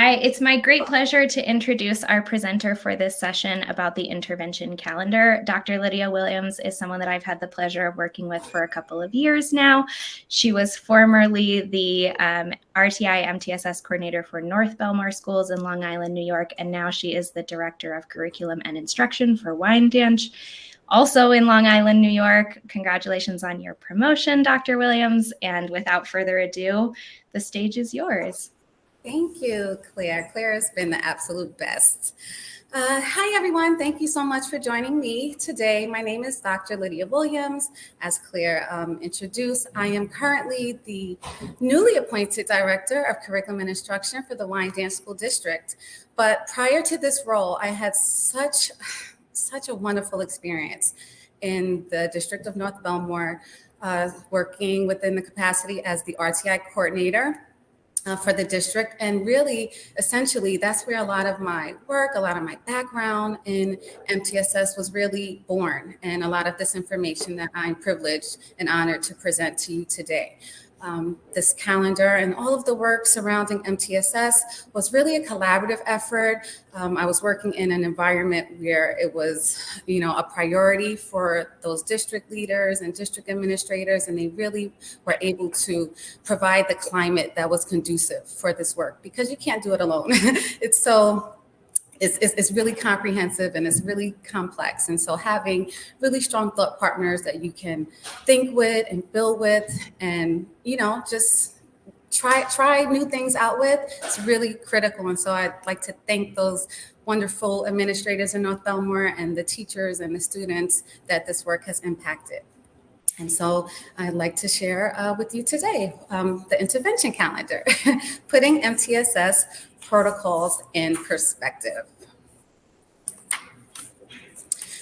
It's my great pleasure to introduce our presenter for this session about the intervention calendar. Dr. Lydia Williams is someone that I've had the pleasure of working with for a couple of years now. She was formerly the RTI MTSS coordinator for North Belmar Schools in Long Island, New York, and now she is the director of curriculum and instruction for Wyandanch. Also in Long Island, New York. Congratulations on your promotion, Dr. Williams. And without further ado, the stage is yours. Thank you, Claire. Claire has been the absolute best. Hi, everyone. Thank you so much for joining me today. My name is Dr. Lydia Williams. As Claire introduced, I am currently the newly appointed Director of Curriculum and Instruction for the Wyandanch School District. But prior to this role, I had such a wonderful experience in the District of North Belmar, working within the capacity as the RTI coordinator for the district. And really, essentially, that's where a lot of my work, a lot of my background in MTSS was really born, and a lot of this information that I'm privileged and honored to present to you today. This calendar and all of the work surrounding MTSS was really a collaborative effort. I was working in an environment where it was, a priority for those district leaders and district administrators, and they really were able to provide the climate that was conducive for this work, because you can't do it alone. It's really comprehensive and it's really complex. And so having really strong thought partners that you can think with and build with and, just try new things out with, it's really critical. And so I'd like to thank those wonderful administrators in North Belmar and the teachers and the students that this work has impacted. And so I'd like to share with you today the intervention calendar, putting MTSS protocols in perspective.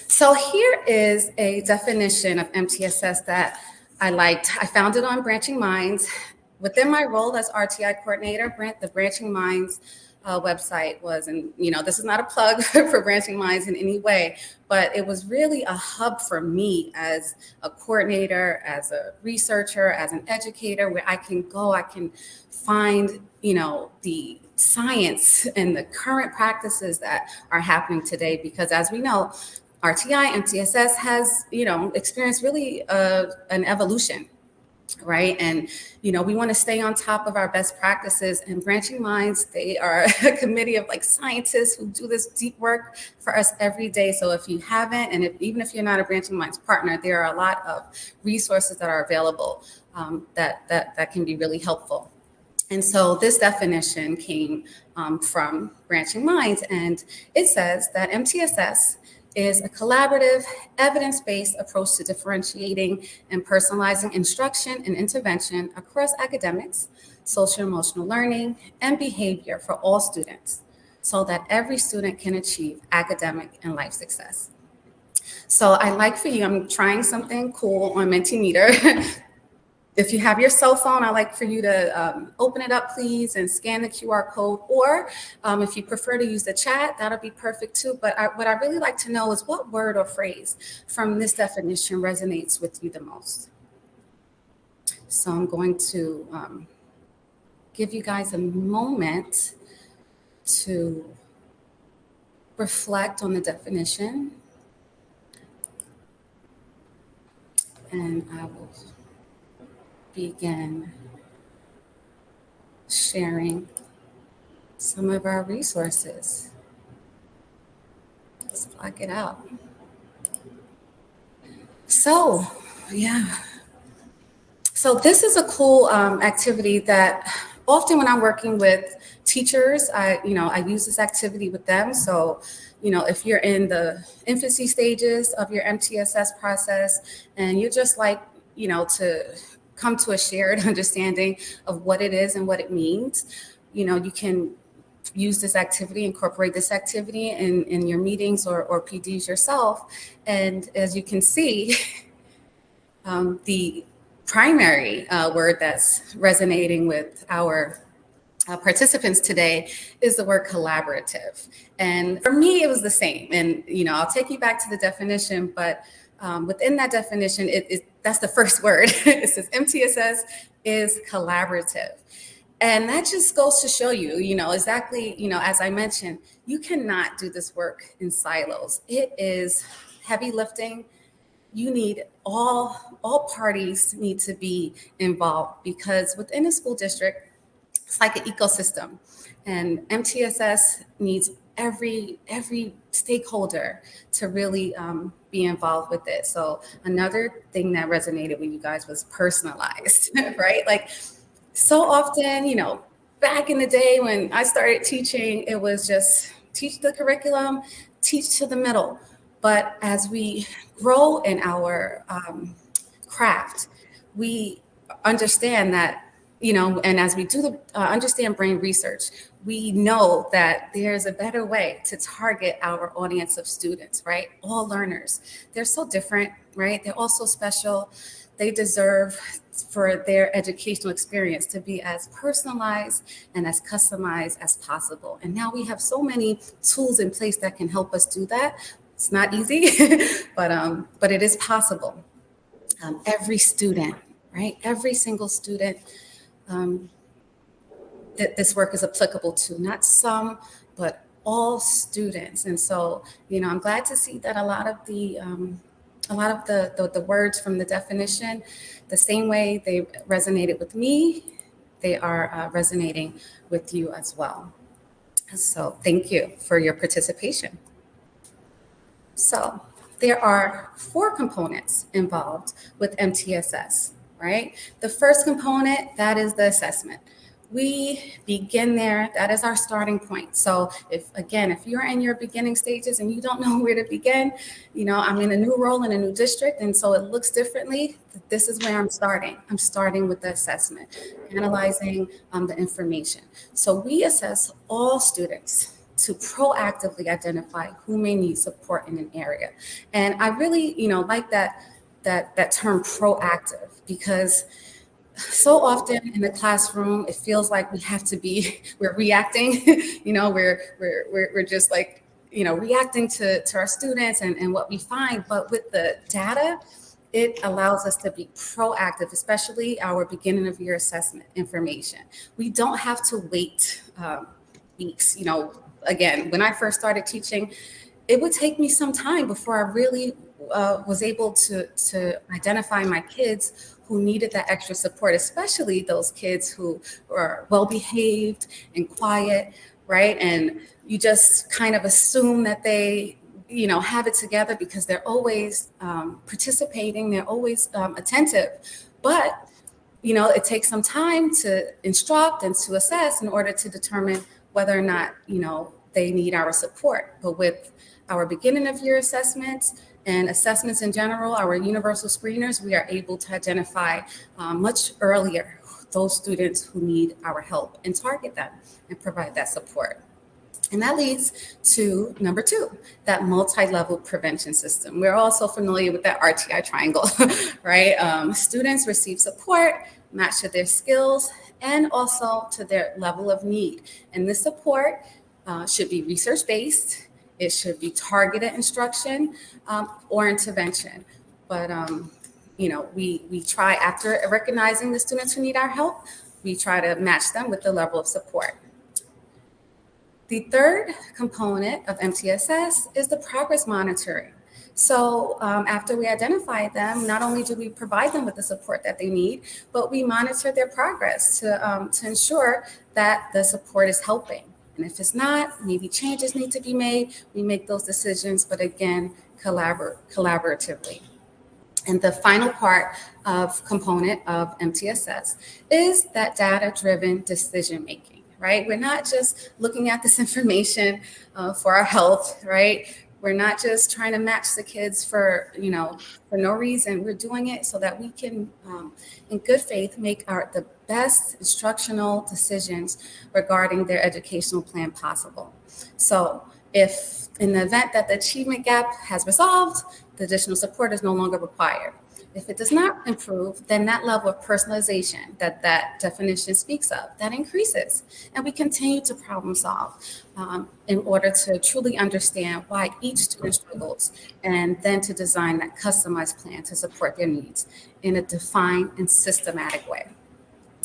So here is a definition of MTSS that I liked. I found it on Branching Minds. Within my role as RTI coordinator, the Branching Minds website was, and this is not a plug for Branching Minds in any way, but it was really a hub for me as a coordinator, as a researcher, as an educator, where I can go, I can find, the science and the current practices that are happening today. Because as we know, RTI, MTSS has, experienced really an evolution, right? And, we want to stay on top of our best practices, and Branching Minds, they are a committee of scientists who do this deep work for us every day. So if you haven't, and even if you're not a Branching Minds partner, there are a lot of resources that are available that can be really helpful. And so this definition came from Branching Minds, and it says that MTSS is a collaborative, evidence-based approach to differentiating and personalizing instruction and intervention across academics, social emotional learning, and behavior for all students, so that every student can achieve academic and life success. So I'd like for you, I'm trying something cool on Mentimeter. If you have your cell phone, I'd like for you to open it up, please, and scan the QR code. Or if you prefer to use the chat, that'll be perfect too. But what I really like to know is what word or phrase from this definition resonates with you the most. So I'm going to give you guys a moment to reflect on the definition. And I will begin sharing some of our resources. Let's block it out. So, yeah. So this is a cool activity that often when I'm working with teachers, I use this activity with them. So, if you're in the infancy stages of your MTSS process and you're just to come to a shared understanding of what it is and what it means, you can use this activity, incorporate this activity in your meetings or PDs yourself. And as you can see, the primary word that's resonating with our participants today is the word collaborative. And for me, it was the same. And, I'll take you back to the definition, but within that definition, that's the first word. It says MTSS is collaborative. And that just goes to show you, exactly, as I mentioned, you cannot do this work in silos. It is heavy lifting. You need all parties need to be involved, because within a school district, it's like an ecosystem, and MTSS needs every stakeholder to really be involved with it. So another thing that resonated with you guys was personalized, right? Like, so often, back in the day when I started teaching, it was just teach the curriculum, teach to the middle. But as we grow in our craft, we understand that, and as we do the understand brain research, we know that there's a better way to target our audience of students, right? All learners. They're so different, right? They're all so special. They deserve for their educational experience to be as personalized and as customized as possible. And now we have so many tools in place that can help us do that. It's not easy, but it is possible. Every student, right? Every single student that this work is applicable to, not some, but all students. And so, I'm glad to see that a lot of the words from the definition, the same way they resonated with me, they are resonating with you as well. So thank you for your participation. So there are 4 components involved with MTSS, right? The first component, that is the assessment. We begin there. That is our starting point. So if you're in your beginning stages and you don't know where to begin, I'm in a new role in a new district, and so it looks differently. This is where I'm starting. I'm starting with the assessment, analyzing the information. So we assess all students to proactively identify who may need support in an area. And I really, like that term proactive, because so often in the classroom, it feels like we're reacting, we're just like, reacting to our students and what we find. But with the data, it allows us to be proactive, especially our beginning of year assessment information. We don't have to wait weeks. Again, when I first started teaching, it would take me some time before I really was able to identify my kids who needed that extra support, especially those kids who are well-behaved and quiet, right? And you just kind of assume that they, have it together because they're always participating, they're always attentive. But, it takes some time to instruct and to assess in order to determine whether or not, they need our support. But with our beginning of year assessments and assessments in general, our universal screeners, we are able to identify much earlier those students who need our help and target them and provide that support. And that leads to number 2, that multi-level prevention system. We're also familiar with that RTI triangle, right? Students receive support matched to their skills and also to their level of need. And this support should be research-based. It should be targeted instruction or intervention. But, we try, after recognizing the students who need our help, we try to match them with the level of support. The third component of MTSS is the progress monitoring. So after we identify them, not only do we provide them with the support that they need, but we monitor their progress to ensure that the support is helping. And if it's not, maybe changes need to be made. We make those decisions, but again, collaboratively. And the final component of MTSS is that data-driven decision-making, right? We're not just looking at this information for our health, right? We're not just trying to match the kids for no reason. We're doing it so that we can, in good faith, make the best instructional decisions regarding their educational plan possible. So if in the event that the achievement gap has resolved, the additional support is no longer required. If it does not improve, then that level of personalization that definition speaks of, that increases. And we continue to problem solve in order to truly understand why each student struggles, and then to design that customized plan to support their needs in a defined and systematic way.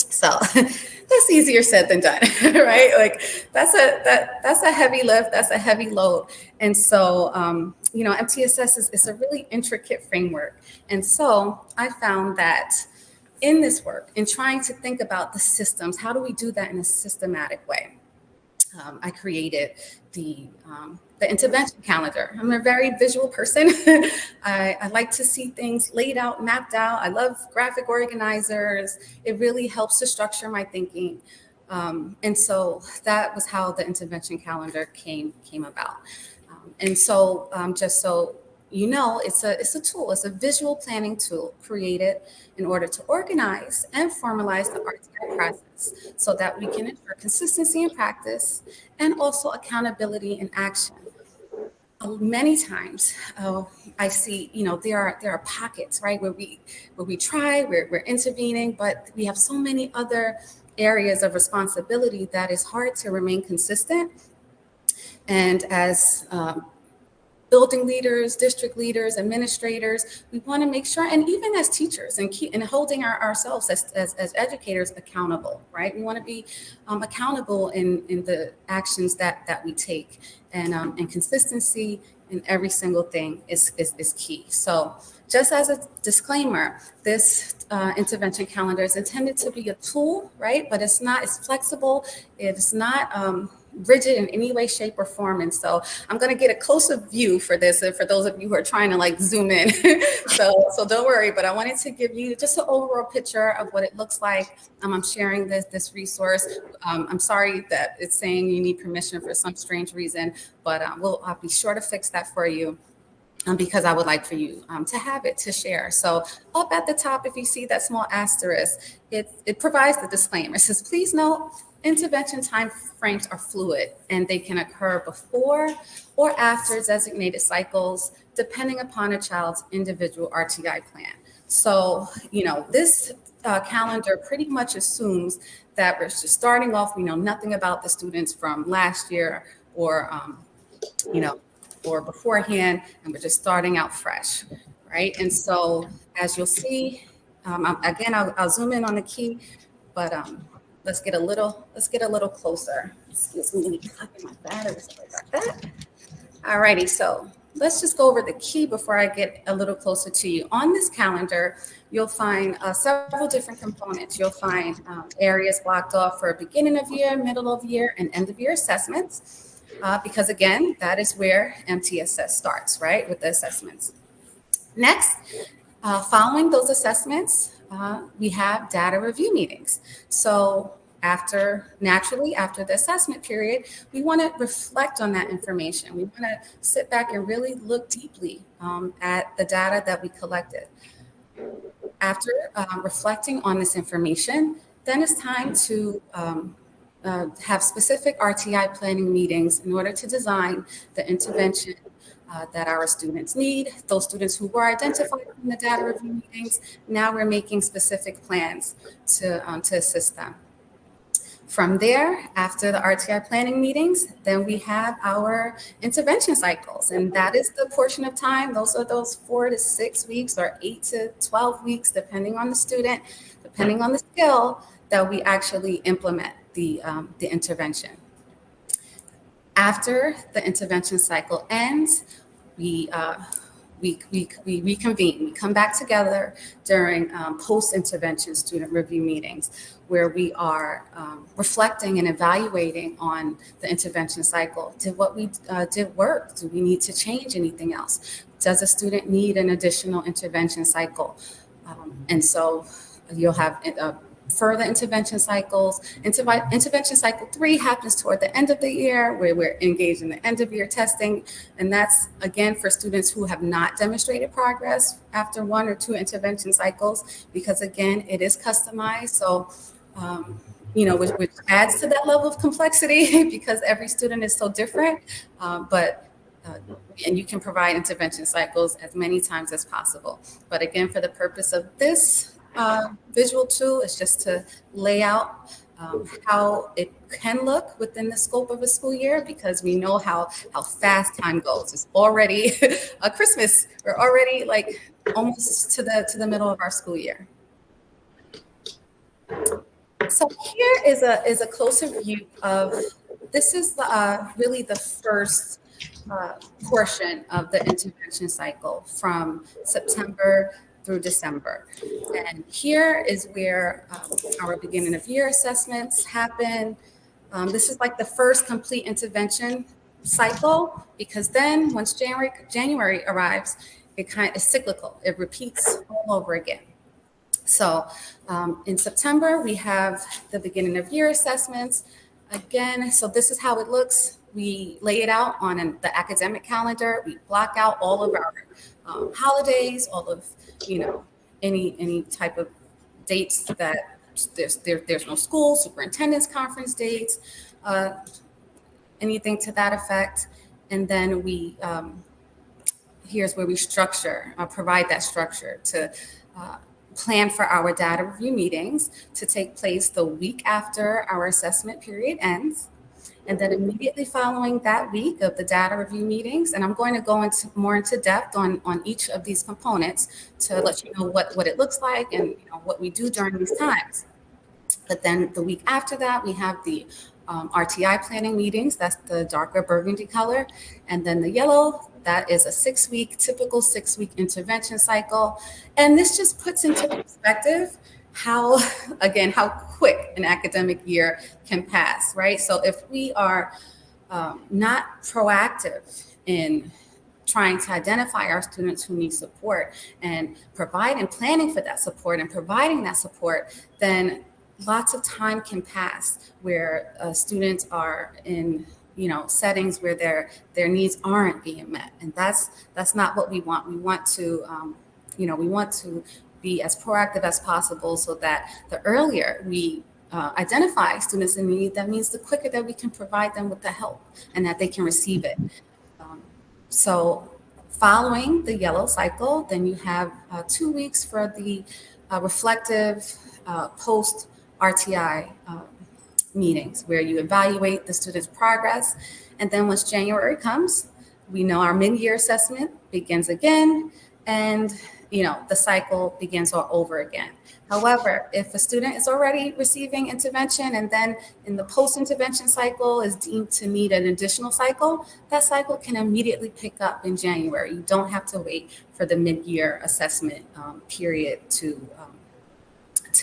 So that's easier said than done, right? Like that's a heavy lift, that's a heavy load. And so, MTSS is a really intricate framework. And so I found that in this work, in trying to think about the systems, how do we do that in a systematic way? I created the intervention calendar. I'm a very visual person. I like to see things laid out, mapped out. I love graphic organizers. It really helps to structure my thinking. And so that was how the intervention calendar came about. And so just so you know, it's a tool, it's a visual planning tool created in order to organize and formalize the RTI process so that we can ensure consistency in practice and also accountability in action. Many times I see, there are pockets, right, where we try, we're intervening, but we have so many other areas of responsibility that it's hard to remain consistent. And as building leaders, district leaders, administrators, we want to make sure, and even as teachers, and holding ourselves as educators accountable, right? We want to be accountable in the actions that we take, and consistency in every single thing is key. So just as a disclaimer, this intervention calendar is intended to be a tool, right? But it's flexible. It's not rigid in any way, shape, or form. And so I'm going to get a closer view for this, and for those of you who are trying to zoom in. so don't worry, but I wanted to give you just an overall picture of what it looks like. I'm sharing this resource. I'm sorry that it's saying you need permission for some strange reason, but I'll be sure to fix that for you. Because I would like for you to have it to share. So up at the top, if you see that small asterisk, it provides the disclaimer. It says, please note, intervention time frames are fluid and they can occur before or after designated cycles, depending upon a child's individual RTI plan. So, this calendar pretty much assumes that we're just starting off, we know nothing about the students from last year or beforehand, and we're just starting out fresh, right? And so, as you'll see, I'll zoom in on the key, but let's get a little closer. Excuse me, let me plug in my battery. Sorry about that. All righty, so let's just go over the key before I get a little closer to you. On this calendar, you'll find several different components. You'll find areas blocked off for beginning of year, middle of year, and end of year assessments. Because again, that is where MTSS starts, right, with the assessments. Next, following those assessments, we have data review meetings. So after the assessment period, we want to reflect on that information. We want to sit back and really look deeply at the data that we collected. After reflecting on this information, then it's time to have specific RTI planning meetings in order to design the intervention that our students need. Those students who were identified in the data review meetings, now we're making specific plans to assist them. From there, after the RTI planning meetings, then we have our intervention cycles, and that is the portion of time. Those are those 4 to 6 weeks or 8 to 12 weeks, depending on the student, depending on the skill, that we actually implement the intervention. After the intervention cycle ends, we reconvene. We come back together during post-intervention student review meetings, where we are reflecting and evaluating on the intervention cycle. Did what we did work? Do we need to change anything else? Does a student need an additional intervention cycle? And so you'll have further intervention cycles. Intervention cycle 3 happens toward the end of the year, where we're engaged in the end of year testing. And that's, again, for students who have not demonstrated progress after 1 or 2 intervention cycles, because, again, it is customized. So, which adds to that level of complexity because every student is so different. And you can provide intervention cycles as many times as possible. But again, for the purpose of this visual tool, is just to lay out how it can look within the scope of a school year, because we know how fast time goes. It's already Christmas. We're already almost to the middle of our school year. So here is a closer view of, this is really the first portion of the intervention cycle from September through December. And here is where our beginning of year assessments happen. This is like the first complete intervention cycle, because then once January arrives, it's cyclical. It repeats all over again. So in September, we have the beginning of year assessments. Again, so this is how it looks. We lay it out on the academic calendar. We block out all of our holidays, all of, any type of dates that there's no school, superintendent's conference dates, anything to that effect. And then here's where we provide that structure to plan for our data review meetings to take place the week after our assessment period ends. And then immediately following that week of the data review meetings, and I'm going to go more into depth on each of these components to let you know what it looks like and what we do during these times. But then the week after that, we have the RTI planning meetings. That's the darker burgundy color. And then the yellow, that is a typical 6-week intervention cycle. And this just puts into perspective how quick an academic year can pass, right? So if we are not proactive in trying to identify our students who need support and planning for that support and providing that support, then lots of time can pass where students are in settings where their needs aren't being met, and that's not what we want. We want to be as proactive as possible, so that the earlier we identify students in need, that means the quicker that we can provide them with the help and that they can receive it. So following the yellow cycle, then you have 2 weeks for the reflective post RTI meetings, where you evaluate the student's progress. And then once January comes, we know our mid-year assessment begins again, and the cycle begins all over again. However, if a student is already receiving intervention and then in the post-intervention cycle is deemed to need an additional cycle, that cycle can immediately pick up in January. You don't have to wait for the mid-year assessment period to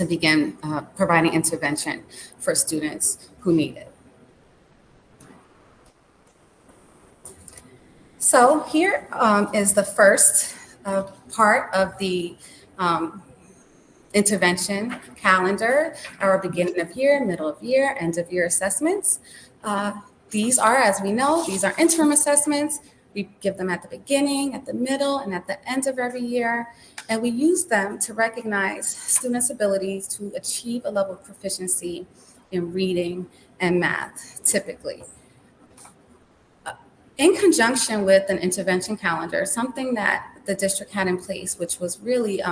begin providing intervention for students who need it. So here is the first part of the intervention calendar, our beginning of year, middle of year, end of year assessments. These are, as we know, these are interim assessments. We give them at the beginning, at the middle, and at the end of every year. And we use them to recognize students' abilities to achieve a level of proficiency in reading and math, typically. In conjunction with an intervention calendar, something that the district had in place, which was really,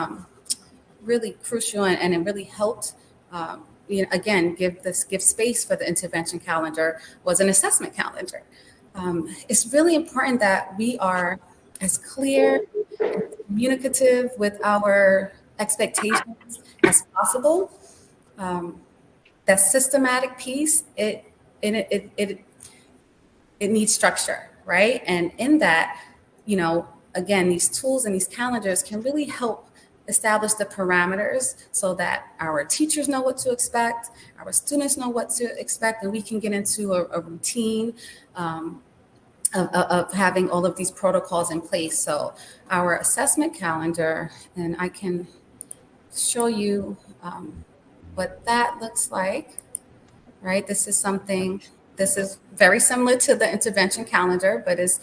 really crucial and it really helped, again, give space for the intervention calendar, was an assessment calendar. It's really important that we are as clear, communicative with our expectations as possible. That systematic piece, it needs structure, right? And in that, again, these tools and these calendars can really help establish the parameters so that our teachers know what to expect, our students know what to expect, and we can get into a routine of having all of these protocols in place. So our assessment calendar, and I can show you what that looks like, right? This is very similar to the intervention calendar, but is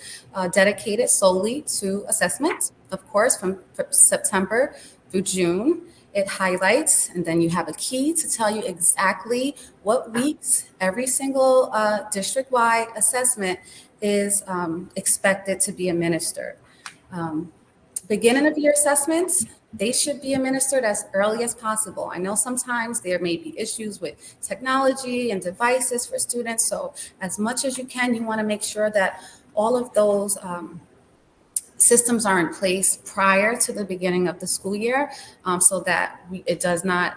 dedicated solely to assessment, of course, from September through June. It highlights, and then you have a key to tell you exactly what weeks every single district-wide assessment is expected to be administered. Beginning of year assessments, they should be administered as early as possible. I know sometimes there may be issues with technology and devices for students. So as much as you can, you want to make sure that all of those systems are in place prior to the beginning of the school year, so that it does not,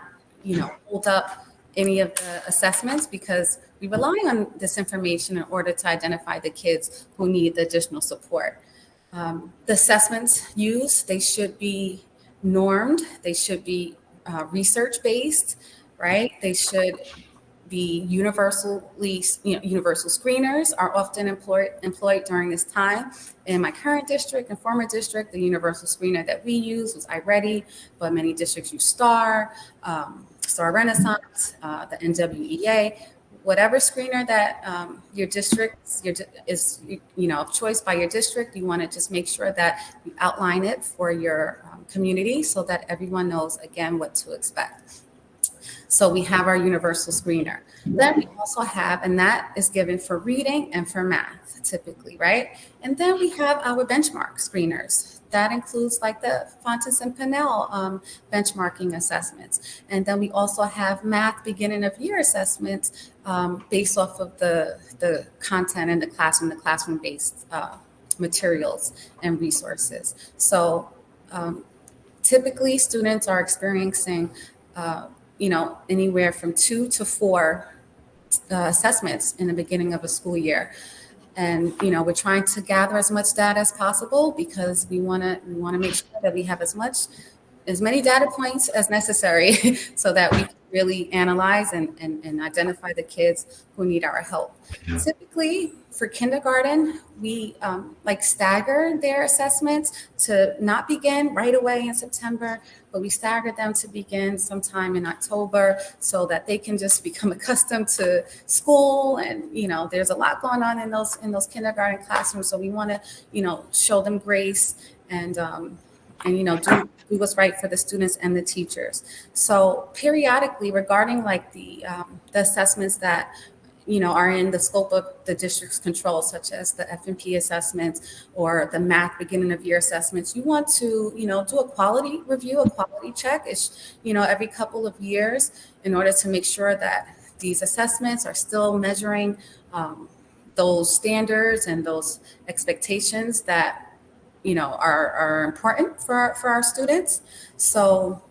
hold up any of the assessments because we rely on this information in order to identify the kids who need the additional support. The assessments used, they should be normed, they should be research-based, right? They should be universally, universal screeners are often employed during this time. In my current district and former district, the universal screener that we use was iReady, but many districts use Star Renaissance, the NWEA, whatever screener that your district is, of choice by your district. You want to just make sure that you outline it for your community so that everyone knows, again, what to expect. So we have our universal screener. Then we also have, and that is given for reading and for math typically, right? And then we have our benchmark screeners. That includes like the Fontes and Pinnell benchmarking assessments. And then we also have math beginning of year assessments based off of the content in the classroom-based materials and resources. So typically students are experiencing anywhere from 2 to 4 assessments in the beginning of a school year. And, we're trying to gather as much data as possible because we want to make sure that we have as many data points as necessary so that we can really analyze and identify the kids who need our help. Yeah. Typically, for kindergarten, we stagger their assessments to not begin right away in September, but we stagger them to begin sometime in October so that they can just become accustomed to school. And, there's a lot going on in those kindergarten classrooms. So we want to, show them grace and do what's right for the students and the teachers. So periodically, regarding the assessments that are in the scope of the district's control, such as the F&P assessments or the math beginning of year assessments, you want to, do a quality review, a quality check, every couple of years in order to make sure that these assessments are still measuring those standards and those expectations that, are important for our students. So,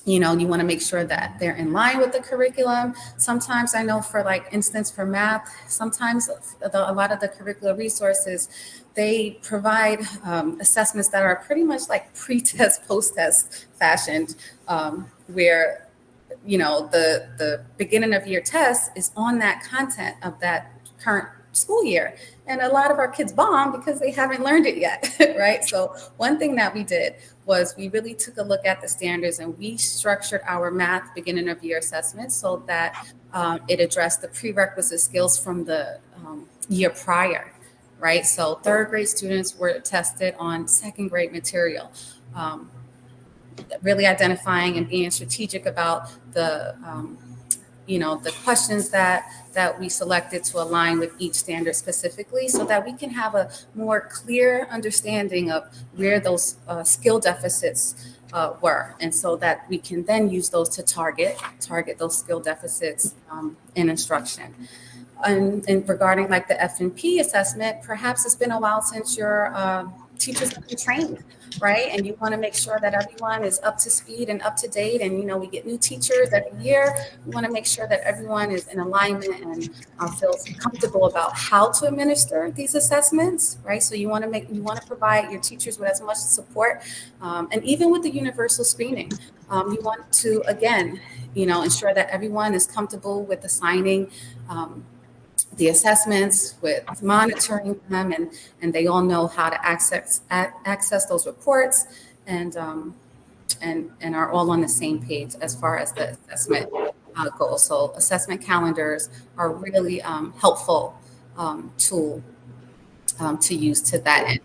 you want to make sure that they're in line with the curriculum. Sometimes I know for instance, for math, sometimes a lot of the curricular resources, they provide assessments that are pretty much like pre-test, post-test fashioned, where, the beginning of year test is on that content of that current school year. And a lot of our kids bomb because they haven't learned it yet, right? So one thing that we did was we really took a look at the standards and we structured our math beginning of year assessments so that it addressed the prerequisite skills from the year prior, right? So third grade students were tested on second grade material, really identifying and being strategic about the questions that we selected to align with each standard specifically so that we can have a more clear understanding of where those skill deficits were. And so that we can then use those to target those skill deficits in instruction. And regarding the F&P assessment, perhaps it's been a while since your teachers have been trained, right? And you want to make sure that everyone is up to speed and up to date. And, we get new teachers every year. We want to make sure that everyone is in alignment and feels comfortable about how to administer these assessments, right? So you want to provide your teachers with as much support. And even with the universal screening, you want to, again, ensure that everyone is comfortable with assigning the assessments, with monitoring them, and they all know how to access those reports and are all on the same page as far as the assessment goes. So assessment calendars are really helpful tool to use to that end.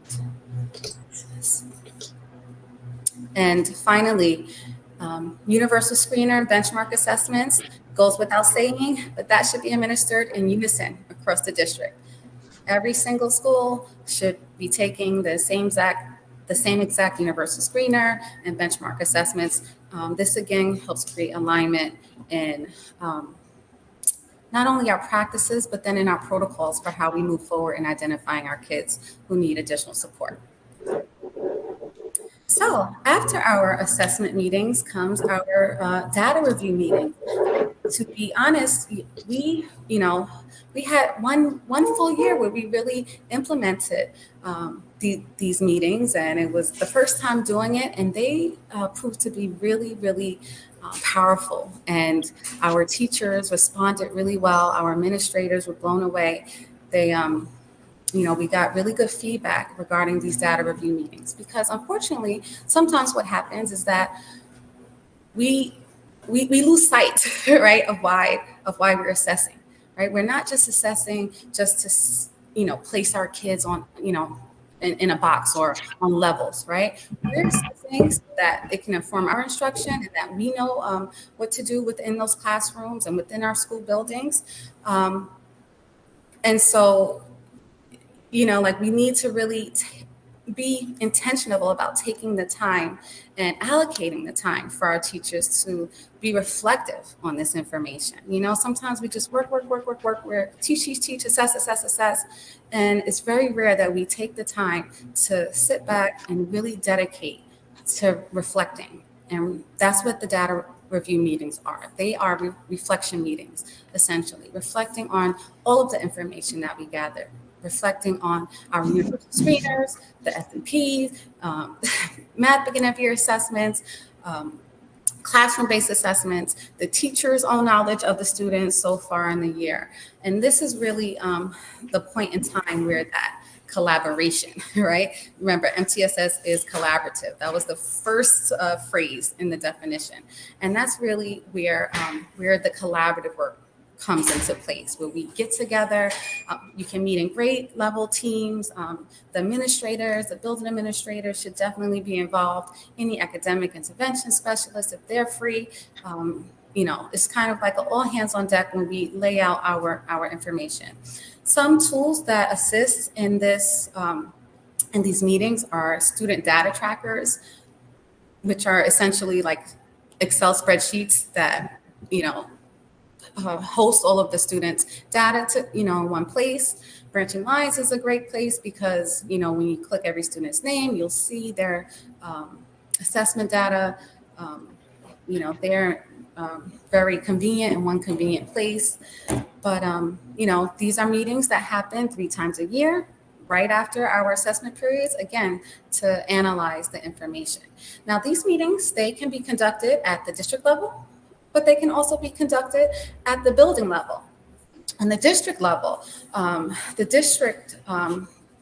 And finally, universal screener and benchmark assessments goes without saying, but that should be administered in unison across the district. Every single school should be taking the same exact universal screener and benchmark assessments. This again helps create alignment in not only our practices, but then in our protocols for how we move forward in identifying our kids who need additional support. So after our assessment meetings comes our data review meeting. to be honest, we had one full year where we really implemented these meetings, and it was the first time doing it, and they proved to be really, really powerful. And our teachers responded really well. Our administrators were blown away. They we got really good feedback regarding these data review meetings, because unfortunately, sometimes what happens is that we lose sight, right, of why we're assessing, right? We're not just assessing just to place our kids on in a box or on levels, right? We're assessing so that it can inform our instruction and that we know what to do within those classrooms and within our school buildings. And so we need to really be intentional about taking the time and allocating the time for our teachers to be reflective on this information. Sometimes we just work, we're teach, assess. And it's very rare that we take the time to sit back and really dedicate to reflecting. And that's what the data review meetings are. They are reflection meetings, essentially, reflecting on all of the information that we gathered, reflecting on our universal screeners, the FNPs, math beginning of year assessments, classroom-based assessments, the teacher's own knowledge of the students so far in the year. And this is really the point in time where that collaboration, right? Remember, MTSS is collaborative. That was the first phrase in the definition. And that's really where the collaborative work comes into place, where we get together. You can meet in grade level teams. The administrators, the building administrators should definitely be involved. Any academic intervention specialists, if they're free. It's kind of like an all hands on deck when we lay out our information. Some tools that assist in this in these meetings are student data trackers, which are essentially like Excel spreadsheets that host all of the students' data to one place. Branching Minds is a great place because when you click every student's name, you'll see their assessment data. They're very convenient in one convenient place. But these are meetings that happen 3 times a year, right after our assessment periods, again, to analyze the information. Now, these meetings, they can be conducted at the district level, but they can also be conducted at the building level. On the district level, the district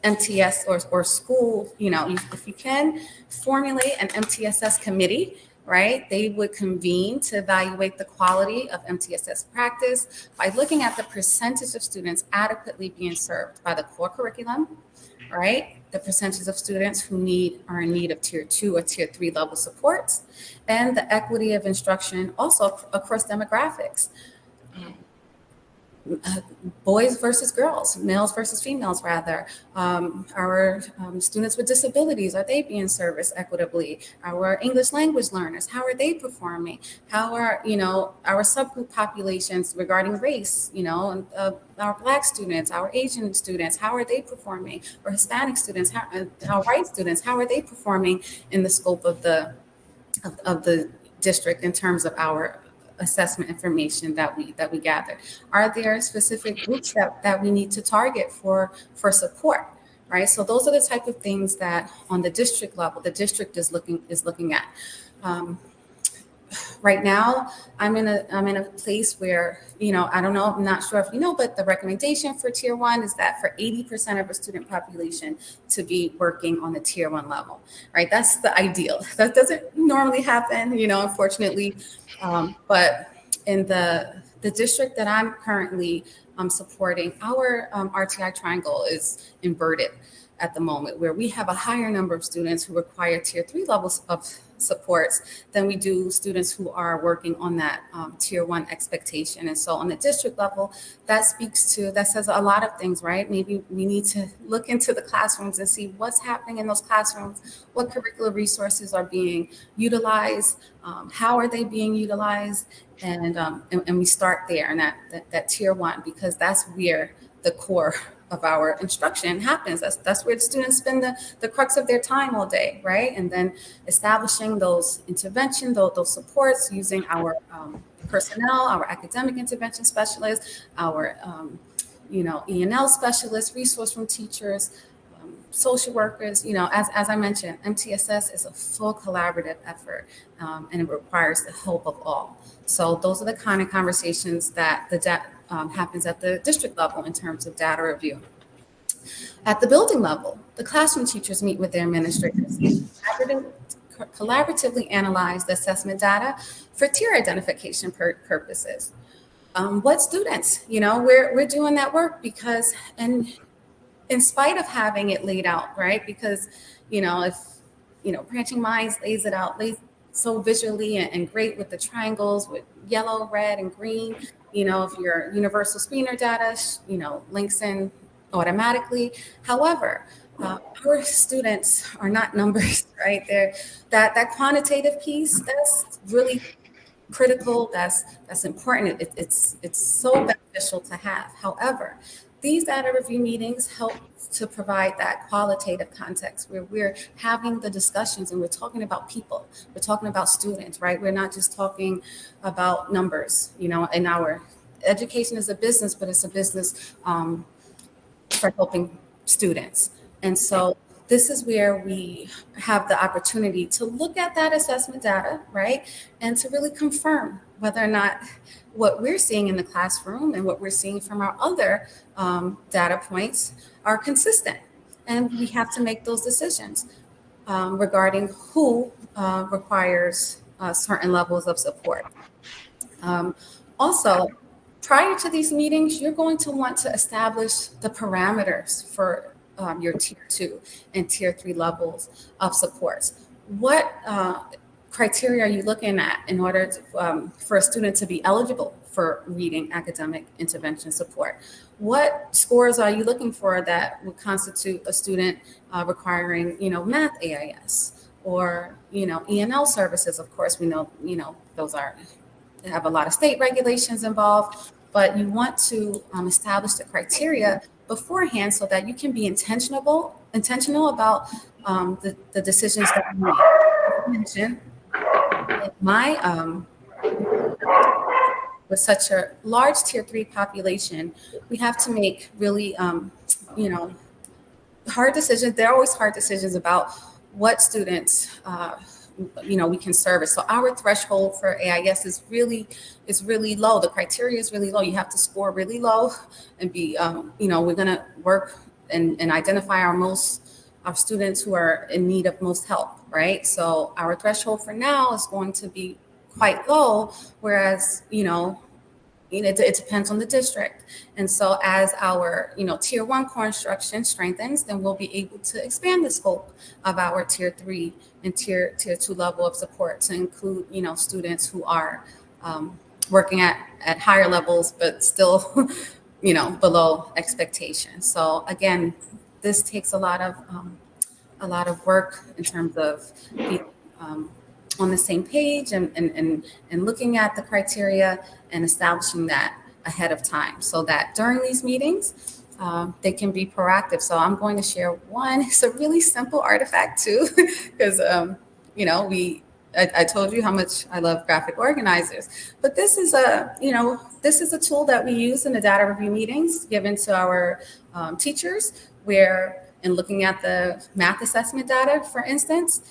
MTS or school, if you can formulate an MTSS committee, right? They would convene to evaluate the quality of MTSS practice by looking at the percentage of students adequately being served by the core curriculum, right? The percentage of students who are in need of tier 2 or tier 3 level supports, and the equity of instruction also across demographics. Boys versus girls, males versus females, rather. Our students with disabilities, are they being serviced equitably? Our English language learners, how are they performing? How are, our subgroup populations regarding race, our Black students, our Asian students, how are they performing? Or Hispanic students, our white students, how are they performing in the scope of the district in terms of our assessment information that we gathered? Are there specific groups that we need to target for support, right? So those are the type of things that on the district level, the district is looking at. Right now, I'm in a place where, I don't know, I'm not sure if but the recommendation for tier 1 is that for 80% of a student population to be working on the tier 1 level, right? That's the ideal. That doesn't normally happen, unfortunately. But in the district that I'm currently supporting, our RTI triangle is inverted at the moment, where we have a higher number of students who require tier 3 levels of supports than we do students who are working on that tier 1 expectation. And so on the district level, that says a lot of things, right? Maybe we need to look into the classrooms and see what's happening in those classrooms, what curricular resources are being utilized, how are they being utilized, and we start there in that tier 1, because that's where the core of our instruction happens. That's where the students spend the crux of their time all day, right? And then establishing those interventions, those supports, using our personnel, our academic intervention specialists, our E&L specialists, resource room teachers, social workers. As I mentioned, MTSS is a full collaborative effort, and it requires the help of all. So those are the kind of conversations that happens at the district level in terms of data review. At the building level, the classroom teachers meet with their administrators, collaboratively analyze the assessment data for tier identification purposes. What students, we're doing that work because, and in spite of having it laid out, right? Because, if, Branching Minds lays it out, so visually and great with the triangles with yellow, red, and green. If your universal screener data, links in automatically. However, our students are not numbers, right? That quantitative piece, that's really critical. That's important. It's so beneficial to have. However, these data review meetings help to provide that qualitative context where we're having the discussions and we're talking about people. We're talking about students, right? We're not just talking about numbers. In our education is a business, but it's a business for helping students. And so this is where we have the opportunity to look at that assessment data, right? And to really confirm whether or not what we're seeing in the classroom and what we're seeing from our other data points are consistent. And we have to make those decisions regarding who requires certain levels of support. Also, prior to these meetings, you're going to want to establish the parameters for your tier 2 and tier 3 levels of supports. What criteria are you looking at in order for a student to be eligible for reading academic intervention support? What scores are you looking for that would constitute a student requiring, math AIS or, E&L services? Of course, we know, those have a lot of state regulations involved, but you want to establish the criteria beforehand so that you can be intentional about the decisions that you make. I mentioned with such a large tier 3 population, we have to make really, hard decisions. There are always hard decisions about what students, we can service. So our threshold for AIS is really low. The criteria is really low. You have to score really low and be, we're going to work and identify our students who are in need of most help, right? So our threshold for now is going to be quite low, whereas, it depends on the district. And so as our, tier 1 core instruction strengthens, then we'll be able to expand the scope of our tier 3 and tier 2 level of support to include, students who are working at higher levels, but still, below expectations. So again, this takes a lot of work in terms of being on the same page and looking at the criteria and establishing that ahead of time so that during these meetings, they can be proactive. So I'm going to share one. It's a really simple artifact too, because, I told you how much I love graphic organizers, but this is a tool that we use in the data review meetings given to our teachers, where in looking at the math assessment data, for instance,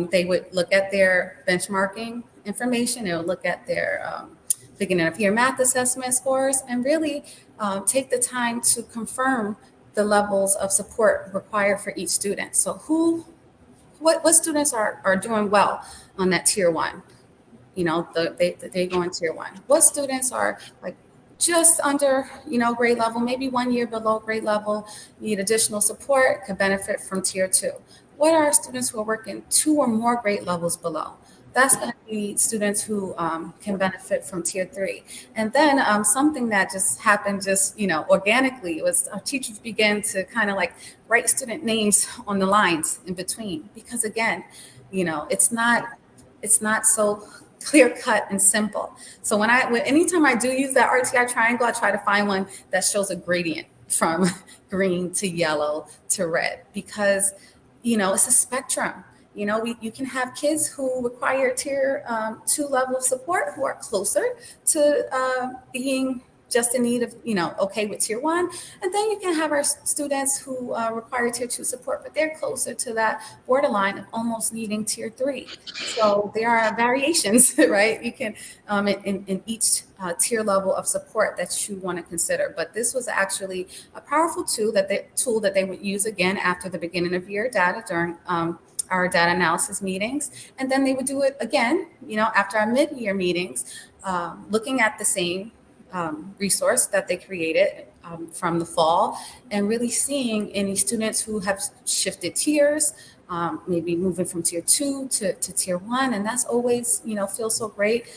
they would look at their benchmarking information. They would look at their beginning of year math assessment scores and really take the time to confirm the levels of support required for each student. So what students are doing well on that tier 1? They go in tier 1. What students are like just under, grade level, maybe 1 year below grade level, need additional support, could benefit from tier 2. What are students who are working 2 or more grade levels below? That's going to be students who can benefit from tier 3. And then something that just happened organically was our teachers began to kind of like write student names on the lines in between, because again, it's not so clear cut and simple. So anytime I do use that RTI triangle, I try to find one that shows a gradient from green to yellow to red, because it's a spectrum. You can have kids who require tier 2 level of support who are closer to being just in need of, okay with tier 1. And then you can have our students who require tier 2 support, but they're closer to that borderline of almost needing tier 3. So there are variations, right? You can in each tier level of support that you want to consider. But this was actually a powerful tool that they would use again after the beginning of year data during our data analysis meetings. And then they would do it again, after our mid-year meetings, looking at the same resource that they created from the fall, and really seeing any students who have shifted tiers, maybe moving from tier 2 to tier 1. And that's always, feels so great,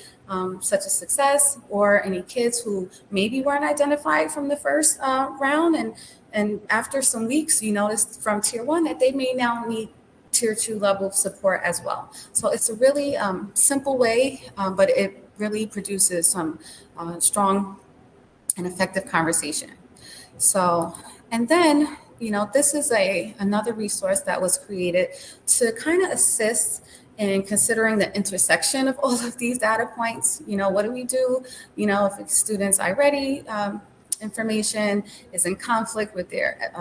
such a success. Or any kids who maybe weren't identified from the first round. And after some weeks, you noticed from tier 1 that they may now need tier 2 level of support as well. So it's a really simple way, but it really produces some strong and effective conversation. So, and then, this is another resource that was created to kind of assist in considering the intersection of all of these data points. What do we do? If students are ready, information is in conflict with their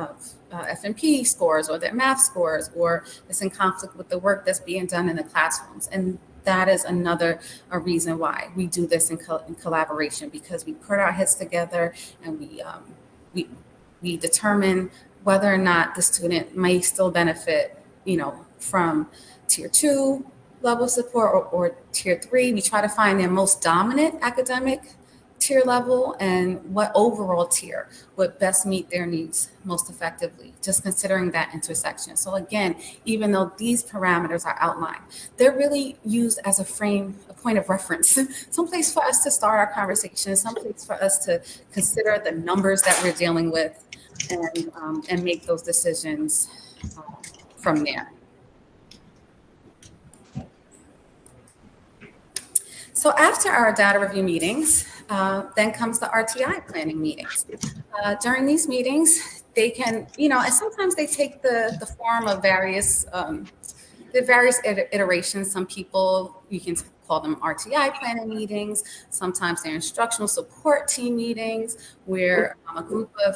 F&P scores or their math scores, or it's in conflict with the work that's being done in the classrooms. And that is another reason why we do this in collaboration, because we put our heads together and we determine whether or not the student may still benefit, from tier 2 level support or tier 3. We try to find their most dominant academic tier level and what overall tier would best meet their needs most effectively, just considering that intersection. So again, even though these parameters are outlined, they're really used as a point of reference, someplace for us to start our conversation, someplace for us to consider the numbers that we're dealing with, and make those decisions from there. So after our data review meetings, then comes the RTI planning meetings. During these meetings, they can, and sometimes they take the form of various iterations. Some people, you can call them RTI planning meetings. Sometimes they're instructional support team meetings, where a group of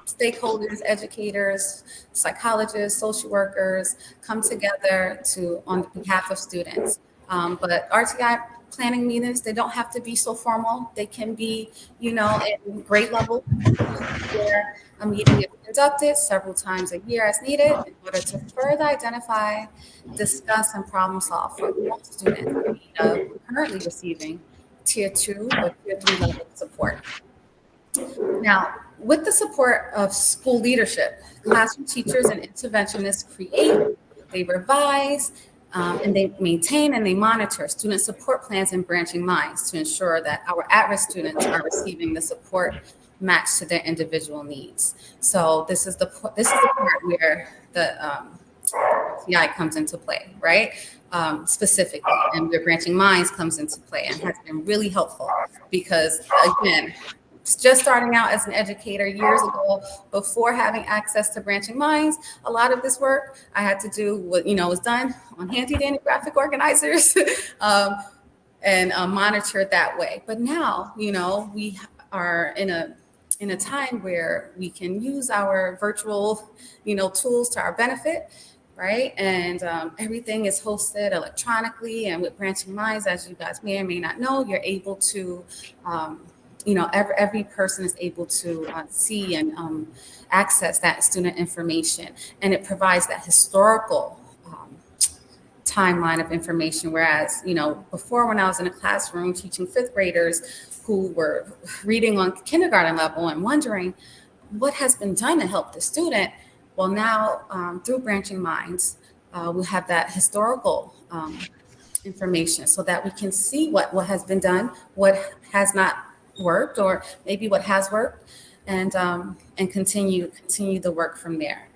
stakeholders, educators, psychologists, social workers come together on behalf of students. But RTI planning meetings, they don't have to be so formal. They can be, in grade level, where a meeting is conducted several times a year as needed in order to further identify, discuss, and problem solve for all students currently receiving tier 2 or tier 3 level support. Now, with the support of school leadership, classroom teachers and interventionists create, they revise, and they maintain and they monitor student support plans and branching minds to ensure that our at-risk students are receiving the support matched to their individual needs. So this is the part where the CI comes into play, right? Specifically, and where branching minds comes into play, and has been really helpful, because again, just starting out as an educator years ago, before having access to branching minds, a lot of this work I had to do what was done on handy dandy graphic organizers and monitor it that way. But now, we are in a time where we can use our virtual, tools to our benefit, right? And everything is hosted electronically, and with branching minds, as you guys may or may not know, you're able to every person is able to see and access that student information, and it provides that historical timeline of information. Whereas, before, when I was in a classroom teaching 5th graders who were reading on kindergarten level and wondering what has been done to help the student, well, now through Branching Minds, we have that historical information, so that we can see what has been done, what has not worked, or maybe what has worked, and continue the work from there.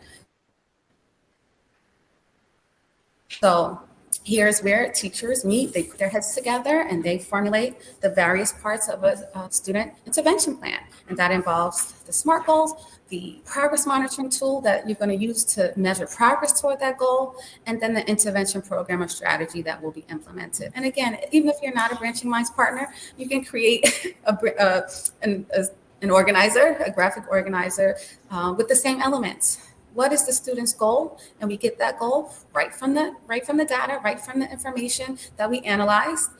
So Here's where teachers meet, they put their heads together and they formulate the various parts of a student intervention plan. And that involves the SMART goals, the progress monitoring tool that you're going to use to measure progress toward that goal, and then the intervention program or strategy that will be implemented. And again, even if you're not a Branching Minds partner, you can create an organizer, a graphic organizer with the same elements. What is the student's goal? And we get that goal right from the data, right from the information that we analyzed.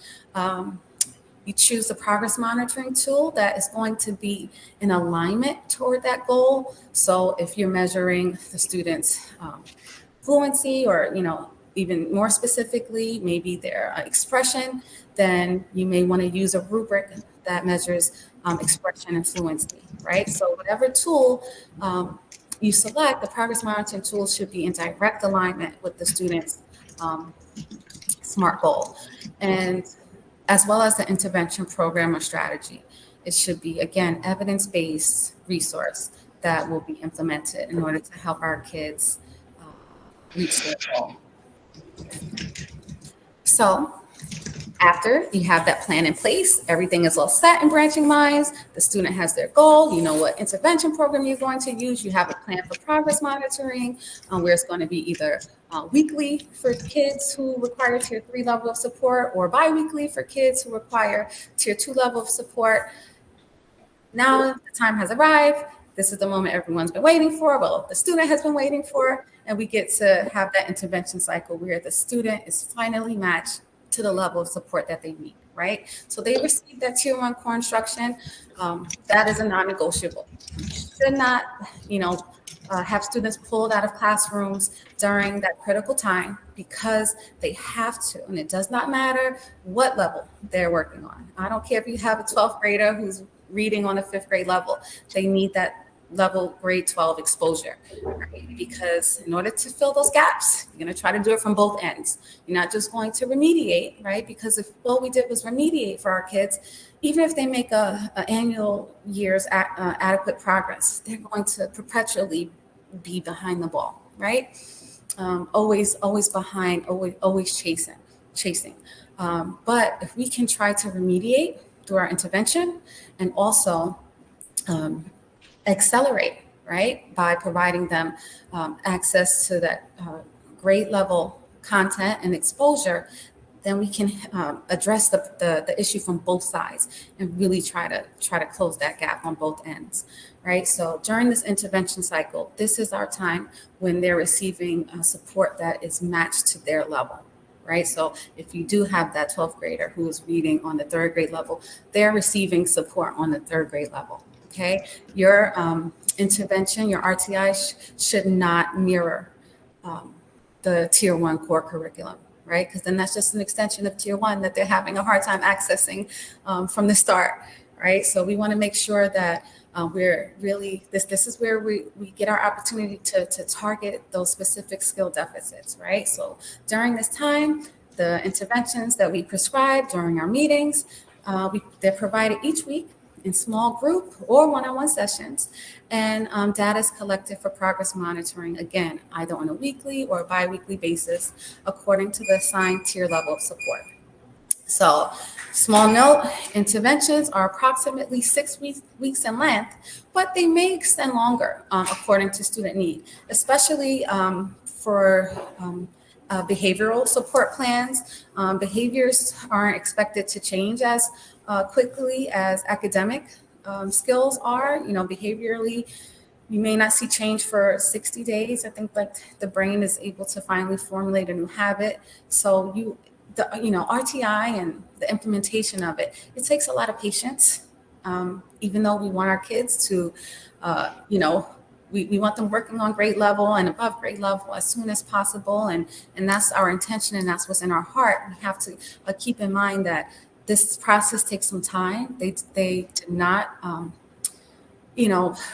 You choose the progress monitoring tool that is going to be in alignment toward that goal. So if you're measuring the student's fluency, or even more specifically, maybe their expression, then you may want to use a rubric that measures expression and fluency, right? So whatever tool you select, the progress monitoring tool should be in direct alignment with the student's SMART goal, and as well as the intervention program or strategy. It should be, again, evidence-based resource that will be implemented in order to help our kids reach their goal. So after you have that plan in place, everything is all set in Branching Minds, the student has their goal, you know what intervention program you're going to use, you have a plan for progress monitoring, where it's going to be either weekly for kids who require Tier 3 level of support, or bi-weekly for kids who require Tier 2 level of support. Now the time has arrived. This is the moment everyone's been waiting for. Well, the student has been waiting for, and we get to have that intervention cycle where the student is finally matched to the level of support that they need, right? So they receive that Tier 1 core instruction. That is a non-negotiable. You should not, have students pulled out of classrooms during that critical time, because they have to, and it does not matter what level they're working on. I don't care if you have a 12th grader who's reading on a 5th grade level, they need that level grade 12 exposure, right? Because in order to fill those gaps, you're going to try to do it from both ends. You're not just going to remediate, right? Because if all we did was remediate for our kids, even if they make a annual year's adequate progress, they're going to perpetually be behind the ball, right? Always behind, always chasing. But if we can try to remediate through our intervention, and also accelerate, right, by providing them access to that grade level content and exposure, then we can address the issue from both sides and really try to close that gap on both ends, right? So during this intervention cycle, this is our time when they're receiving support that is matched to their level, right? So if you do have that 12th grader who is reading on the 3rd grade level, they're receiving support on the 3rd grade level. Okay, your intervention, your RTI should not mirror the Tier 1 core curriculum, right? Because then that's just an extension of Tier 1 that they're having a hard time accessing from the start, right? So we want to make sure that we're really, this is where we get our opportunity to target those specific skill deficits, right? So during this time, the interventions that we prescribe during our meetings, they're provided each week in small group or one-on-one sessions, and data is collected for progress monitoring, again, either on a weekly or bi-weekly basis, according to the assigned tier level of support. So, small note, interventions are approximately 6 weeks in length, but they may extend longer according to student need, especially for behavioral support plans. Behaviors aren't expected to change as quickly as academic skills are. Behaviorally, you may not see change for 60 days. I think the brain is able to finally formulate a new habit. So RTI and the implementation of it takes a lot of patience. Even though we want our kids to, we want them working on grade level and above grade level as soon as possible. And that's our intention, and that's what's in our heart. We have to keep in mind that this process takes some time. They did not,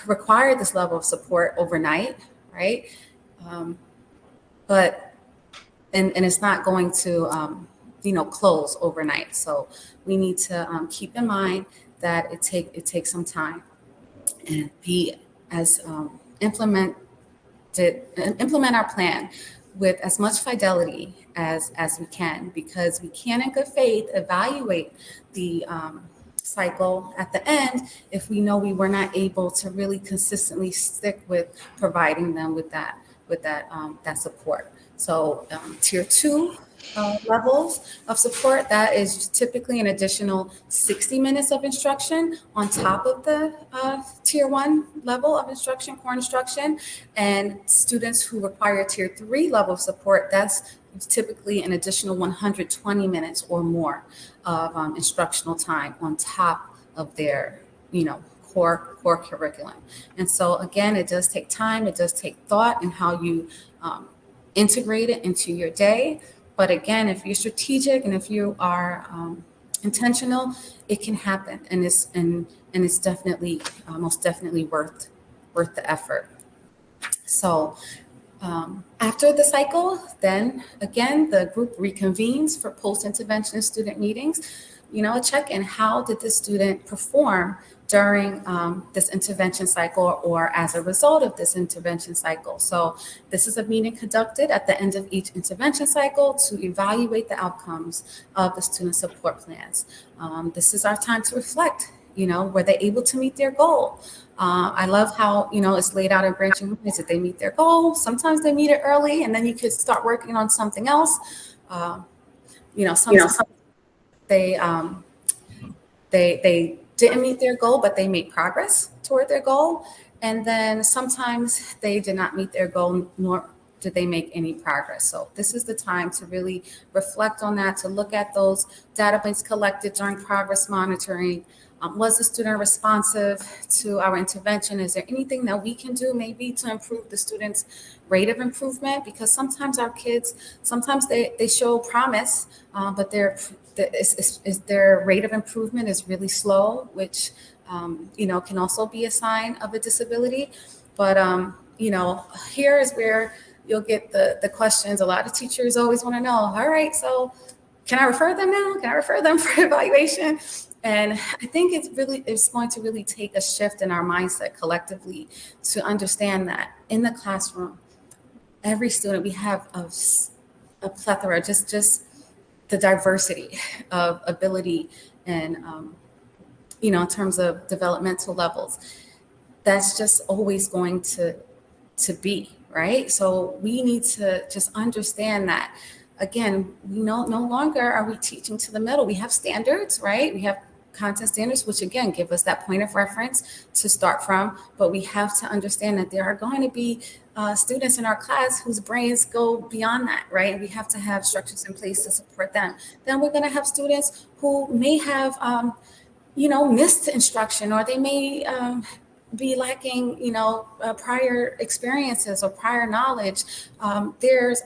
require this level of support overnight, right? But it's not going to, close overnight. So we need to keep in mind that it takes some time, and be as implement our plan with as much fidelity as we can, because we can in good faith evaluate the cycle at the end if we know we were not able to really consistently stick with providing them with that support. So tier two levels of support, that is typically an additional 60 minutes of instruction on top of the tier one level of instruction, core instruction. And students who require tier three level of support, that's typically an additional 120 minutes or more of instructional time on top of their, core curriculum. And so again, it does take time, it does take thought in how you integrate it into your day. But again, if you're strategic and if you are intentional, it can happen, and it's definitely most definitely worth the effort. So after the cycle, then again, the group reconvenes for post-intervention student meetings. A check-in. How did the student perform during this intervention cycle or as a result of this intervention cycle? So this is a meeting conducted at the end of each intervention cycle to evaluate the outcomes of the student support plans. This is our time to reflect. Were they able to meet their goal? I love how, it's laid out in branching minds that they meet their goal. Sometimes they meet it early and then you could start working on something else. Sometimes they didn't meet their goal, but they made progress toward their goal. And then sometimes they did not meet their goal, nor did they make any progress. So this is the time to really reflect on that, to look at those data points collected during progress monitoring. Was the student responsive to our intervention? Is there anything that we can do maybe to improve the student's rate of improvement? Because sometimes our kids, they show promise, but their rate of improvement is really slow, which can also be a sign of a disability. But here is where you'll get the questions. A lot of teachers always want to know, all right, so can I refer them now? Can I refer them for evaluation? And I think it's going to really take a shift in our mindset collectively to understand that in the classroom, every student, we have a plethora, just the diversity of ability and, in terms of developmental levels, that's just always going to be, right? So we need to just understand that. Again, no longer are we teaching to the middle. We have standards, right? We have content standards, which again, give us that point of reference to start from. But we have to understand that there are going to be students in our class whose brains go beyond that, right? We have to have structures in place to support them. Then we're going to have students who may have, missed instruction, or they may be lacking, prior experiences or prior knowledge. There's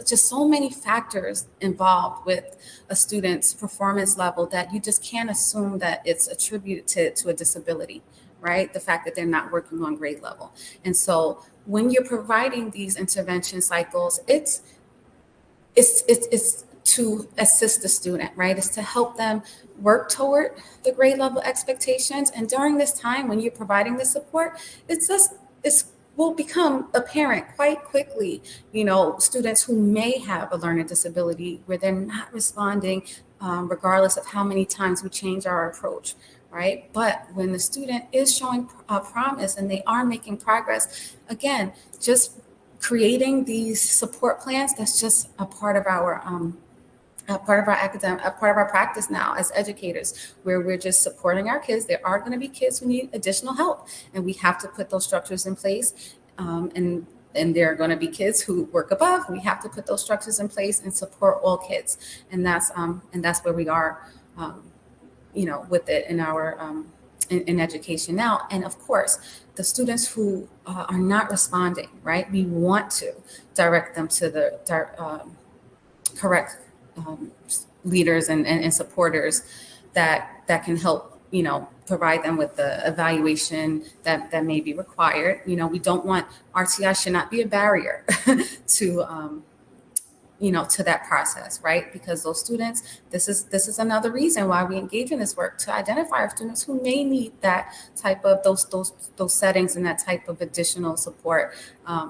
just so many factors involved with a student's performance level that you just can't assume that it's attributed to a disability, right? The fact that they're not working on grade level. And so when you're providing these intervention cycles, it's to assist the student, right? It's to help them work toward the grade level expectations. And during this time, when you're providing the support, it will become apparent quite quickly, students who may have a learning disability where they're not responding, regardless of how many times we change our approach, right? But when the student is showing promise and they are making progress, again, just creating these support plans, that's just a part of our practice now as educators, where we're just supporting our kids. There are going to be kids who need additional help, and we have to put those structures in place. And there are going to be kids who work above. We have to put those structures in place and support all kids. And that's where we are, with it in our in education now. And of course, the students who are not responding, right? We want to direct them to the correct leaders and supporters that can help, provide them with the evaluation that may be required. We don't want, RTI should not be a barrier to to that process, right? Because those students, this is another reason why we engage in this work, to identify our students who may need that type of those settings and that type of additional support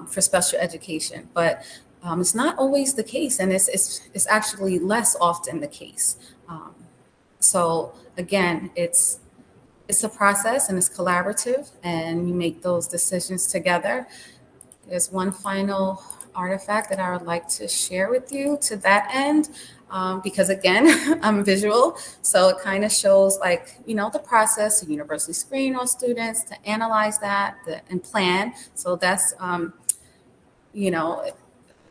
for special education. But It's not always the case, and it's actually less often the case. Um, so again, it's a process and it's collaborative, and you make those decisions together. There's one final artifact that I would like to share with you to that end, because again, I'm visual, so it kind of shows like, the process to universally screen all students, to analyze that, and plan. So that's, you know,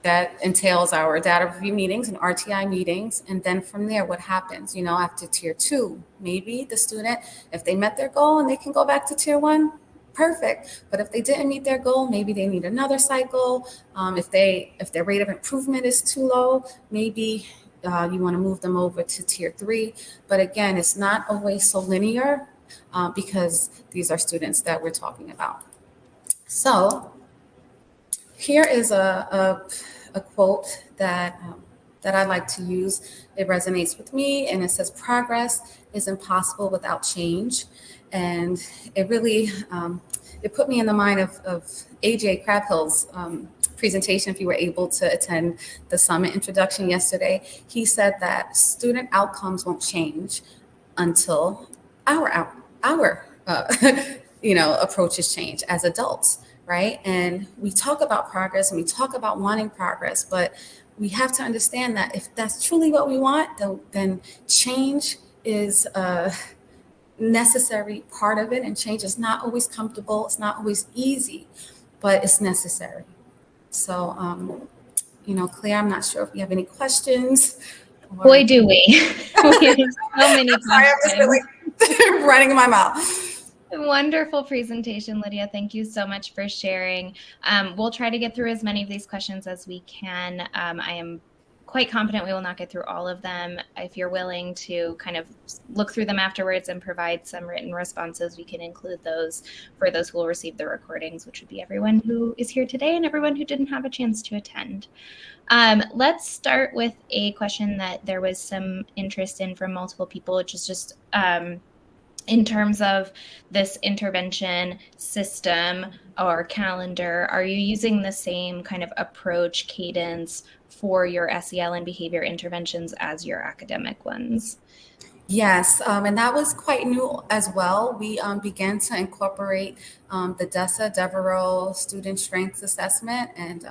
that entails our data review meetings and RTI meetings. And then from there, what happens, after tier two, maybe the student, if they met their goal and they can go back to tier one, perfect. But if they didn't meet their goal, maybe they need another cycle. If their rate of improvement is too low, maybe you want to move them over to tier three. But again, it's not always so linear, because these are students that we're talking about. So here is a quote that I like to use. It resonates with me, and it says, "Progress is impossible without change." And it really it put me in the mind of AJ Crabhill's presentation. If you were able to attend the summit introduction yesterday, he said that student outcomes won't change until our approaches change as adults, right? And we talk about progress and we talk about wanting progress, but we have to understand that if that's truly what we want, then change is a necessary part of it. And change is not always comfortable. It's not always easy, but it's necessary. So, Claire, I'm not sure if you have any questions. Boy, do we. We have so many questions. Sorry, I'm just really running in my mouth. Wonderful presentation, Lydia. Thank you so much for sharing. We'll try to get through as many of these questions as we can. I am quite confident we will not get through all of them. If you're willing to kind of look through them afterwards and provide some written responses, we can include those for those who will receive the recordings, which would be everyone who is here today and everyone who didn't have a chance to attend. Let's start with a question that there was some interest in from multiple people, which is just in terms of this intervention system or calendar, are you using the same kind of approach, cadence for your SEL and behavior interventions as your academic ones? Yes, and that was quite new as well. We began to incorporate the DESA, Devereaux Student Strengths Assessment, and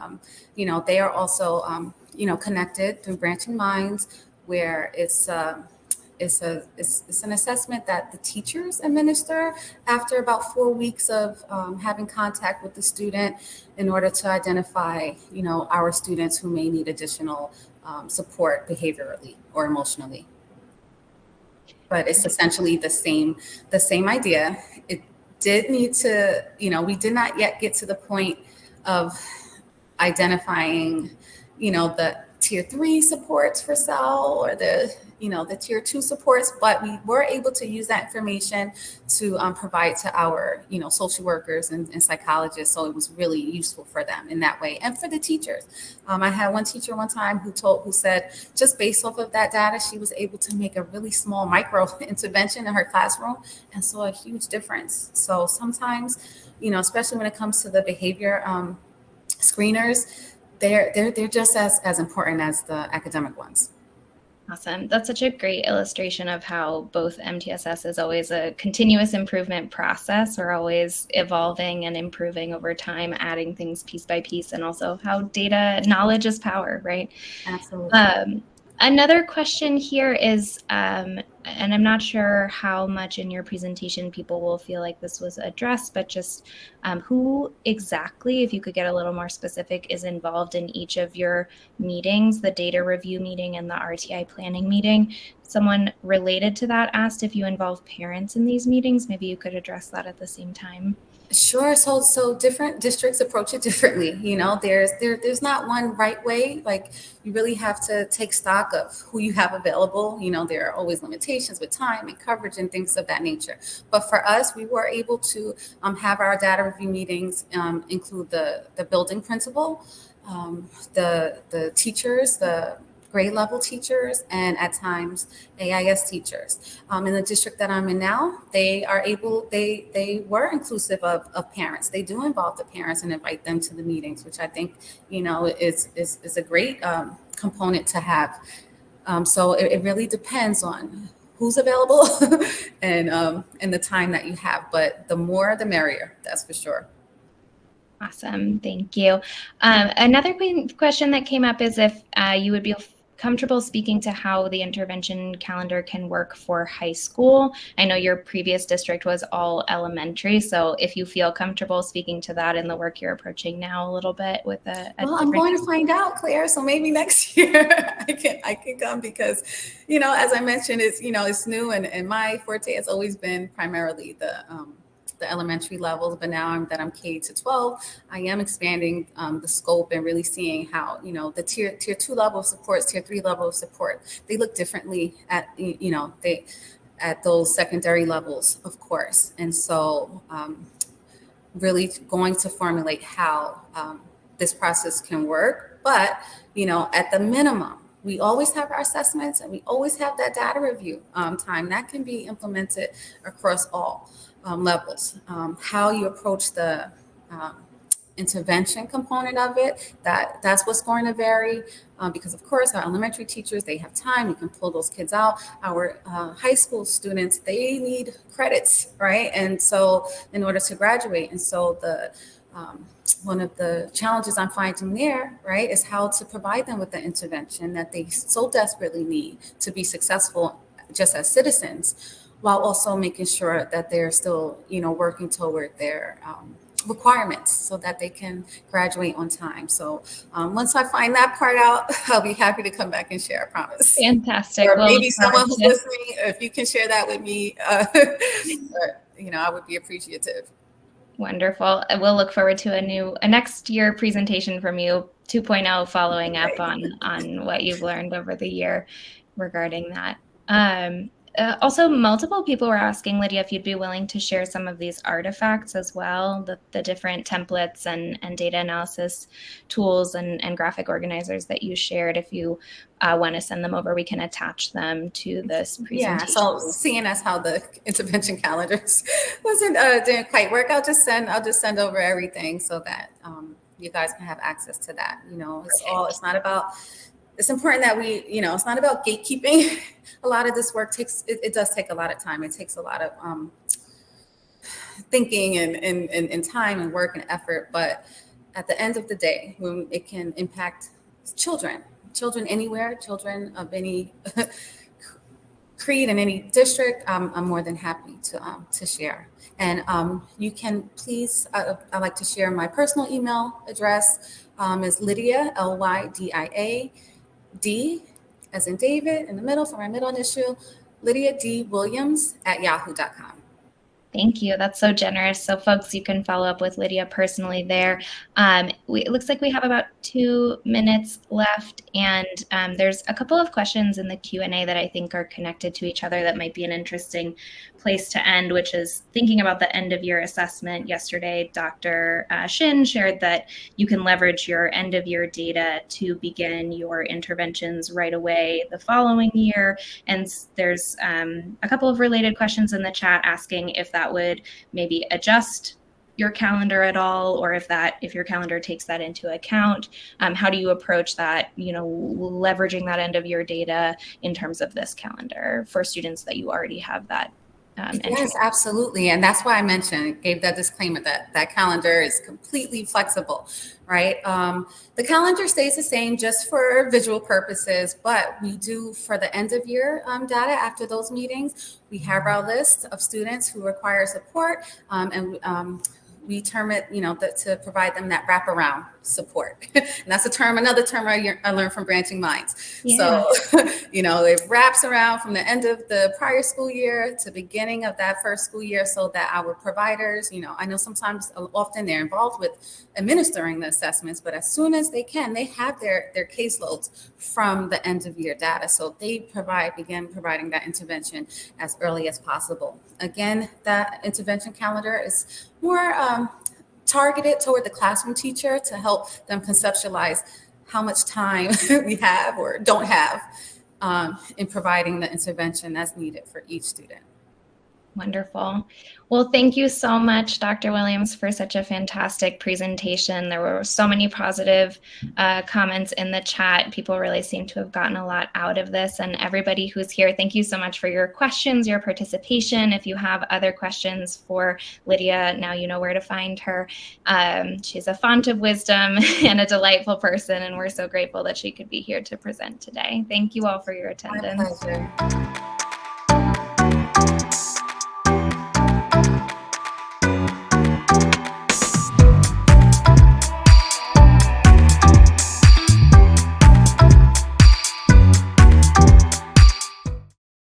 they are also connected through Branching Minds, where it's an assessment that the teachers administer after about 4 weeks of having contact with the student, in order to identify, our students who may need additional support behaviorally or emotionally. But it's essentially the same idea. It did need to, we did not yet get to the point of identifying, the tier 3 supports for SEL or the tier 2 supports, but we were able to use that information to provide to our, social workers and psychologists. So it was really useful for them in that way, and for the teachers. I had one teacher one time who said, just based off of that data, she was able to make a really small micro intervention in her classroom and saw a huge difference. So sometimes, especially when it comes to the behavior screeners, they're just as important as the academic ones. Awesome. That's such a great illustration of how both MTSS is always a continuous improvement process. We're always evolving and improving over time, adding things piece by piece, and also how data knowledge is power, right? Absolutely. Another question here is, and I'm not sure how much in your presentation people will feel like this was addressed, but just who exactly, if you could get a little more specific, is involved in each of your meetings, the data review meeting and the RTI planning meeting? Someone related to that asked if you involve parents in these meetings. Maybe you could address that at the same time. Sure. So different districts approach it differently. There's not one right way. Like, you really have to take stock of who you have available. There are always limitations with time and coverage and things of that nature. But for us, we were able to have our data review meetings include the building principal, the teachers, the grade level teachers and at times AIS teachers. In the district that I'm in now, they were inclusive of parents. They do involve the parents and invite them to the meetings, which I think, is a great component to have. So it really depends on who's available and the time that you have. But the more, the merrier, that's for sure. Awesome. Thank you. Another question that came up is if you would be comfortable speaking to how the intervention calendar can work for high school. I know your previous district was all elementary, so if you feel comfortable speaking to that and the work you're approaching now a little bit with well, I'm going to find out, Claire. So maybe next year I can come because, as I mentioned, it's new and my forte has always been primarily the elementary levels, but now that I'm K to 12, I am expanding the scope and really seeing how, the tier 2 level of supports, tier 3 level of support, they look differently at, at those secondary levels, of course. And so really going to formulate how this process can work. But, at the minimum, we always have our assessments and we always have that data review time that can be implemented across all levels. How you approach the intervention component of it, that's what's going to vary because of course our elementary teachers, they have time, you can pull those kids out. Our high school students, they need credits, right? And so in order to graduate, and so one of the challenges I'm finding there, right, is how to provide them with the intervention that they so desperately need to be successful just as citizens, while also making sure that they're still, working toward their requirements so that they can graduate on time. So once I find that part out, I'll be happy to come back and share, I promise. Fantastic. Or maybe someone who's listening, if you can share that with me, I would be appreciative. Wonderful. We'll look forward to a next year presentation from you, 2.0, following up on what you've learned over the year regarding that. Also, multiple people were asking, Lydia, if you'd be willing to share some of these artifacts as well, the different templates and data analysis tools and graphic organizers that you shared. If you want to send them over, we can attach them to this presentation. Yeah, so seeing as how the intervention calendars didn't quite work, I'll just send over everything so that you guys can have access to that. It's important that it's not about gatekeeping. A lot of this work it does take a lot of time. It takes a lot of thinking and time and work and effort. But at the end of the day, when it can impact children anywhere, children of any creed in any district, I'm more than happy to share. And you can please, I'd like to share my personal email address is Lydia, Lydia, D as in David in the middle for my middle initial, Lydia D. Williams @yahoo.com. Thank you. That's so generous. So folks, you can follow up with Lydia personally there. It looks like we have about 2 minutes left, and there's a couple of questions in the Q&A that I think are connected to each other that might be an interesting place to end, which is thinking about the end of year assessment. Yesterday, Dr. Shin shared that you can leverage your end of year data to begin your interventions right away the following year. And there's a couple of related questions in the chat asking if that would maybe adjust your calendar at all, or if your calendar takes that into account. How do you approach that, leveraging that end of year data in terms of this calendar for students that you already have that entry? Yes, absolutely. And that's why I gave that disclaimer that calendar is completely flexible, right? The calendar stays the same just for visual purposes, but we do, for the end of year data after those meetings, we have our list of students who require support, and we term it, to provide them that wraparound support. And that's another term I learned from Branching Minds. Yeah. So, it wraps around from the end of the prior school year to beginning of that first school year, so that our providers, I know often they're involved with administering the assessments, but as soon as they can, they have their caseloads from the end of year data. So they begin providing that intervention as early as possible. Again, that intervention calendar is more targeted toward the classroom teacher to help them conceptualize how much time we have or don't have in providing the intervention that's needed for each student. Wonderful. Well, thank you so much, Dr. Williams, for such a fantastic presentation. There were so many positive comments in the chat. People really seem to have gotten a lot out of this. And everybody who's here, thank you so much for your questions, your participation. If you have other questions for Lydia, now you know where to find her. She's a font of wisdom and a delightful person, and we're so grateful that she could be here to present today. Thank you all for your attendance. My pleasure.